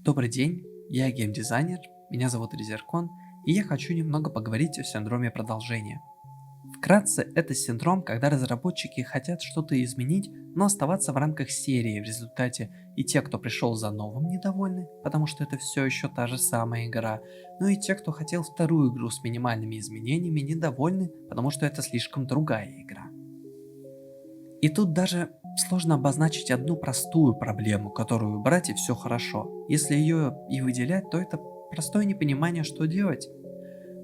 Добрый день, я геймдизайнер, меня зовут Резеркон, и я хочу немного поговорить о синдроме продолжения. Вкратце, это синдром, когда разработчики хотят что-то изменить, но оставаться в рамках серии. В результате и те, кто пришел за новым, недовольны, потому что это все еще та же самая игра, но и те, кто хотел вторую игру с минимальными изменениями, недовольны, потому что это слишком другая игра. И тут даже сложно обозначить одну простую проблему, которую убрать и все хорошо. Если ее и выделять, то это простое непонимание, что делать.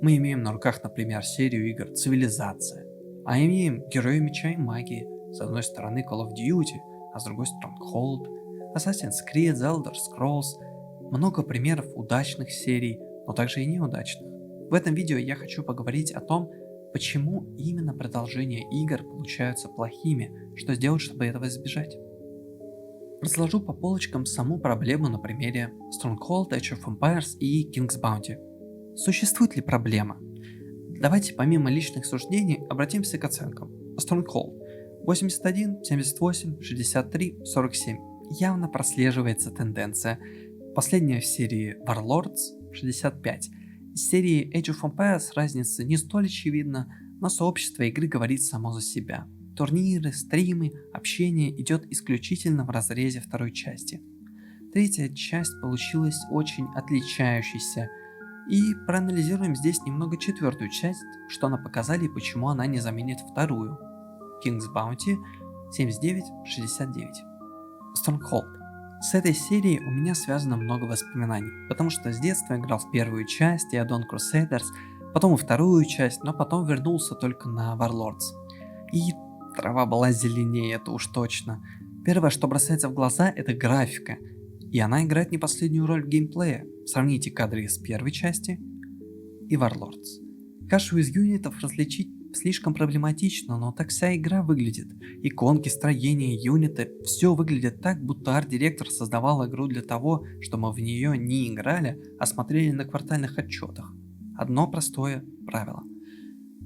Мы имеем на руках, например, серию игр «Цивилизация», а имеем Герои Меча и Магии, с одной стороны Call of Duty, а с другой Stronghold, Assassin's Creed, The Elder Scrolls, много примеров удачных серий, но также и неудачных. В этом видео я хочу поговорить о том, почему именно продолжения игр получаются плохими, что сделать, чтобы этого избежать. Разложу по полочкам саму проблему на примере Stronghold, Age of Empires и King's Bounty. Существует ли проблема? Давайте помимо личных суждений обратимся к оценкам. Stronghold 81, 78, 63, 47. Явно прослеживается тенденция. Последняя в серии Warlords 65. В серии Age of Empires разница не столь очевидна, но сообщество игры говорит само за себя. Турниры, стримы, общение идет исключительно в разрезе второй части. Третья часть получилась очень отличающейся. И проанализируем здесь немного четвертую часть, что она показали и почему она не заменит вторую. King's Bounty 79-69. Stronghold. С этой серией у меня связано много воспоминаний, потому что с детства играл в первую часть и Dawn Crusaders, потом и вторую часть, но потом вернулся только на Warlords. И трава была зеленее, это уж точно. Первое, что бросается в глаза, это графика, и она играет не последнюю роль в геймплее. Сравните кадры из первой части и Warlords. Кашу из юнитов различить слишком проблематично, но так вся игра выглядит. Иконки, строения, юниты, все выглядит так, будто арт-директор создавал игру для того, чтобы мы в нее не играли, а смотрели на квартальных отчетах. Одно простое правило.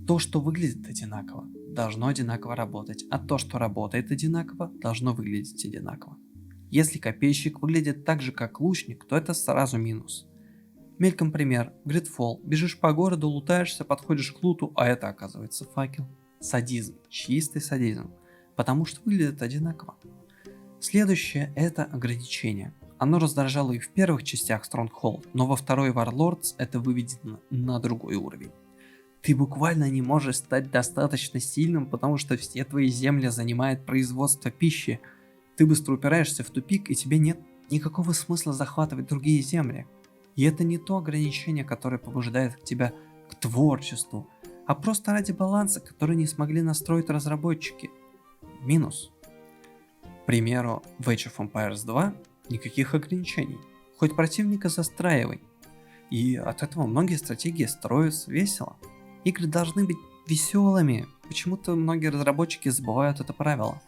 То, что выглядит одинаково, должно одинаково работать, а то, что работает одинаково, должно выглядеть одинаково. Если копейщик выглядит так же, как лучник, то это сразу минус. Мельком пример. Gridfall. Бежишь по городу, лутаешься, подходишь к луту, а это оказывается факел. Садизм. Чистый садизм. Потому что выглядит одинаково. Следующее это ограничение. Оно раздражало и в первых частях Stronghold, но во второй Warlords это выведено на другой уровень. Ты буквально не можешь стать достаточно сильным, потому что все твои земли занимает производство пищи. Ты быстро упираешься в тупик, и тебе нет никакого смысла захватывать другие земли. И это не то ограничение, которое побуждает тебя к творчеству, а просто ради баланса, который не смогли настроить разработчики. Минус. К примеру, в Age of Empires 2 никаких ограничений. Хоть противника застраивай. И от этого многие стратегии строятся весело. Игры должны быть веселыми. Почему-то многие разработчики забывают это правило.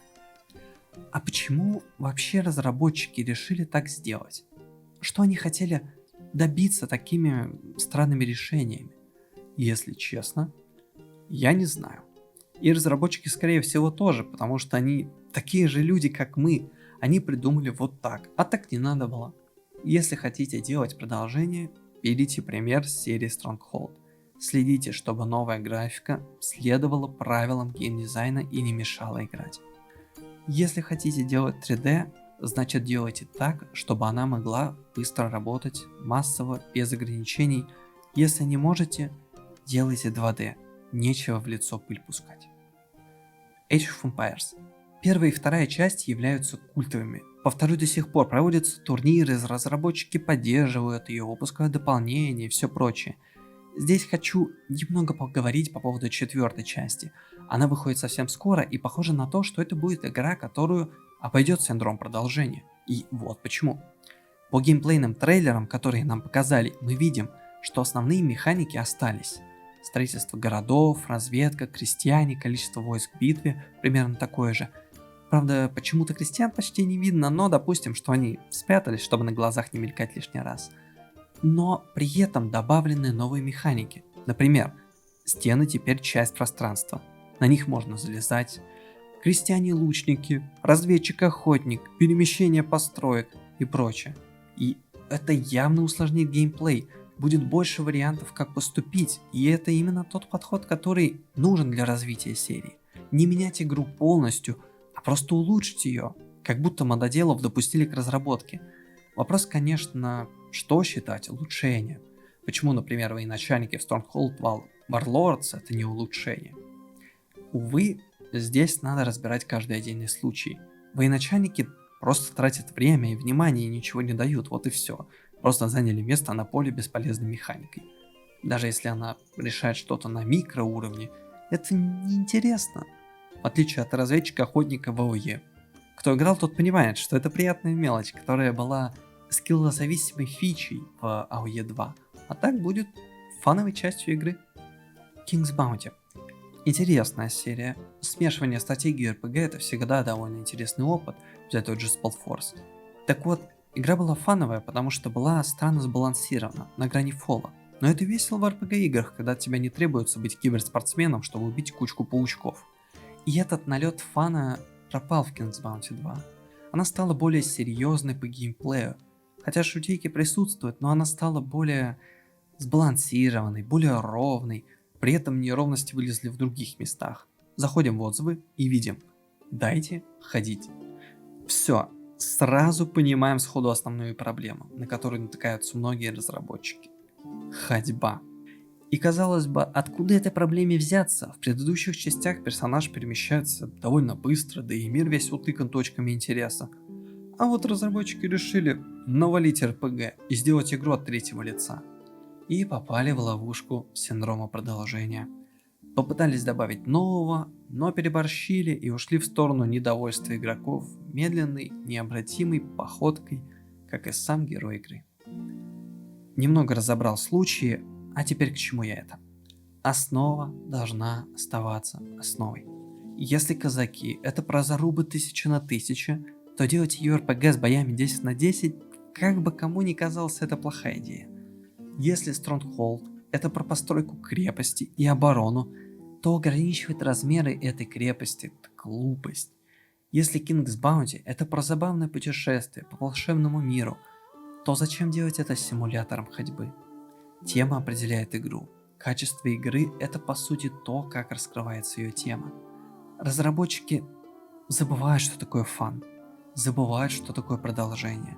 А почему вообще разработчики решили так сделать? Что они хотели добиться такими странными решениями? Если честно, я не знаю. И разработчики, скорее всего, тоже, потому что они такие же люди, как мы. Они придумали вот так, а так не надо было. Если хотите делать продолжение, берите пример с серии Stronghold. Следите, чтобы новая графика следовала правилам геймдизайна и не мешала играть. Если хотите делать 3D, значит делайте так, чтобы она могла быстро работать, массово, без ограничений. Если не можете, делайте 2D, нечего в лицо пыль пускать. Age of Empires. Первая и вторая часть являются культовыми. По второй до сих пор проводятся турниры, разработчики поддерживают ее, выпускают дополнения и все прочее. Здесь хочу немного поговорить по поводу четвертой части. Она выходит совсем скоро и похоже на то, что это будет игра, которую обойдет синдром продолжения. И вот почему. По геймплейным трейлерам, которые нам показали, мы видим, что основные механики остались. Строительство городов, разведка, крестьяне, количество войск в битве примерно такое же. Правда, почему-то крестьян почти не видно, но допустим, что они спрятались, чтобы на глазах не мелькать лишний раз. Но при этом добавлены новые механики. Например, стены теперь часть пространства. На них можно залезать. Крестьяне-лучники, разведчик-охотник, перемещение построек и прочее. И это явно усложнит геймплей, будет больше вариантов, как поступить, и это именно тот подход, который нужен для развития серии. Не менять игру полностью, а просто улучшить ее, как будто мододелов допустили к разработке. Вопрос, конечно, что считать улучшением? Почему, например, военачальники в Stronghold Warlords это не улучшение? Увы, здесь надо разбирать каждый отдельный случай. Военачальники просто тратят время и внимание и ничего не дают, вот и все. Просто заняли место на поле бесполезной механикой. Даже если она решает что-то на микроуровне, это неинтересно. В отличие от разведчика-охотника в АОЕ. Кто играл, тот понимает, что это приятная мелочь, которая была скиллозависимой фичей в АОЕ 2, а так будет фановой частью игры. King's Bounty. Интересная серия. Смешивание стратегии и RPG это всегда довольно интересный опыт, взять тот же Spellforce. Так вот, игра была фановая, потому что была странно сбалансирована, на грани фола. Но это весело в RPG играх, когда от тебя не требуется быть киберспортсменом, чтобы убить кучку паучков. И этот налет фана пропал в King's Bounty 2. Она стала более серьезной по геймплею. Хотя шутейки присутствуют, но она стала более сбалансированной, более ровной. При этом неровности вылезли в других местах. Заходим в отзывы и видим. Дайте ходить. Все. Сразу понимаем сходу основную проблему, на которую натыкаются многие разработчики. Ходьба. И казалось бы, откуда этой проблеме взяться? В предыдущих частях персонаж перемещается довольно быстро, да и мир весь утыкан точками интереса. А вот разработчики решили навалить РПГ и сделать игру от третьего лица. И попали в ловушку синдрома продолжения. Попытались добавить нового, но переборщили и ушли в сторону недовольства игроков медленной, необратимой походкой, как и сам герой игры. Немного разобрал случаи, а теперь к чему я это? Основа должна оставаться основой. Если казаки это про зарубы 1000 на 1000, то делать ее РПГ с боями 10 на 10, как бы кому ни казалось, это плохая идея. Если Stronghold это про постройку крепости и оборону, то ограничивать размеры этой крепости – это глупость. Если King's Bounty это про забавное путешествие по волшебному миру, то зачем делать это симулятором ходьбы? Тема определяет игру. Качество игры – это по сути то, как раскрывается ее тема. Разработчики забывают, что такое фан, забывают, что такое продолжение.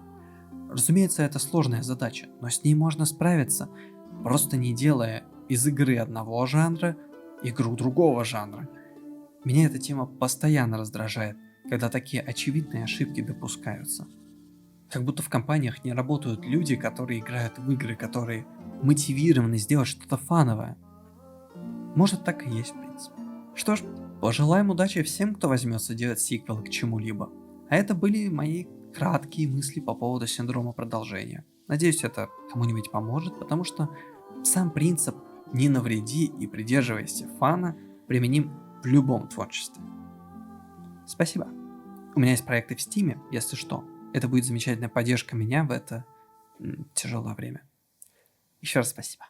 Разумеется, это сложная задача, но с ней можно справиться, просто не делая из игры одного жанра игру другого жанра. Меня эта тема постоянно раздражает, когда такие очевидные ошибки допускаются. Как будто в компаниях не работают люди, которые играют в игры, которые мотивированы сделать что-то фановое. Может, так и есть, в принципе. Что ж, пожелаем удачи всем, кто возьмется делать сиквелы к чему-либо. А это были мои краткие мысли по поводу синдрома продолжения. Надеюсь, это кому-нибудь поможет, потому что сам принцип «не навреди и придерживайся фана» применим в любом творчестве. Спасибо. У меня есть проекты в Стиме, если что. Это будет замечательная поддержка меня в это тяжелое время. Еще раз спасибо.